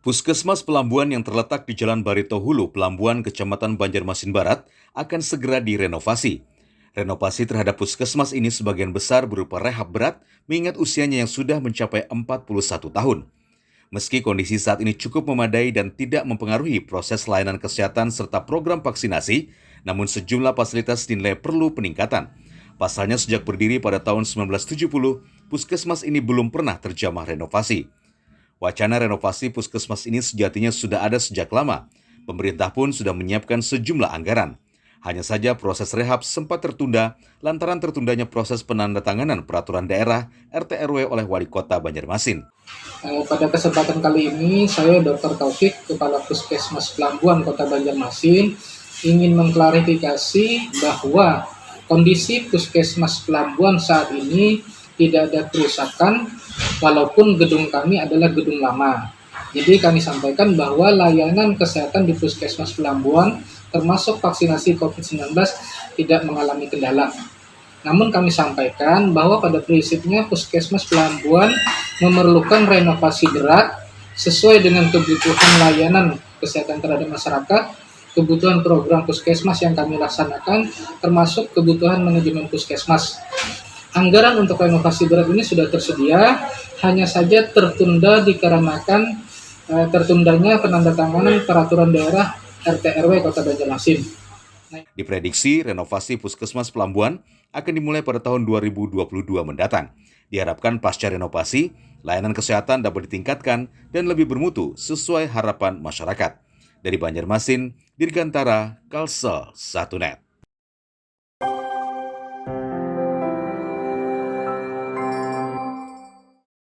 Puskesmas Pelambuan yang terletak di Jalan Barito Hulu, Pelambuan, Kecamatan Banjarmasin Barat, akan segera direnovasi. Renovasi terhadap puskesmas ini sebagian besar berupa rehab berat, mengingat usianya yang sudah mencapai 41 tahun. Meski kondisi saat ini cukup memadai dan tidak mempengaruhi proses layanan kesehatan serta program vaksinasi, namun sejumlah fasilitas dinilai perlu peningkatan. Pasalnya sejak berdiri pada tahun 1970, puskesmas ini belum pernah terjamah renovasi. Wacana renovasi puskesmas ini sejatinya sudah ada sejak lama. Pemerintah pun sudah menyiapkan sejumlah anggaran. Hanya saja proses rehab sempat tertunda lantaran tertundanya proses penandatanganan peraturan daerah RT/RW oleh Wali Kota Banjarmasin. Pada kesempatan kali ini, saya Dr. Taufik, Kepala Puskesmas Pelambuan Kota Banjarmasin, ingin mengklarifikasi bahwa kondisi Puskesmas Pelambuan saat ini tidak ada kerusakan, walaupun gedung kami adalah gedung lama. Jadi kami sampaikan bahwa layanan kesehatan di Puskesmas Pelambuan, termasuk vaksinasi COVID-19, tidak mengalami kendala. Namun kami sampaikan bahwa pada prinsipnya Puskesmas Pelambuan memerlukan renovasi berat sesuai dengan kebutuhan layanan kesehatan terhadap masyarakat, kebutuhan program Puskesmas yang kami laksanakan, termasuk kebutuhan manajemen Puskesmas. Anggaran untuk renovasi berat ini sudah tersedia, hanya saja tertunda dikarenakan tertundanya penandatanganan peraturan daerah RT/RW Kota Banjarmasin. Diprediksi renovasi Puskesmas Pelambuan akan dimulai pada tahun 2022 mendatang. Diharapkan pasca renovasi, layanan kesehatan dapat ditingkatkan dan lebih bermutu sesuai harapan masyarakat. Dari Banjarmasin, Dirgantara, Kalsel 1net.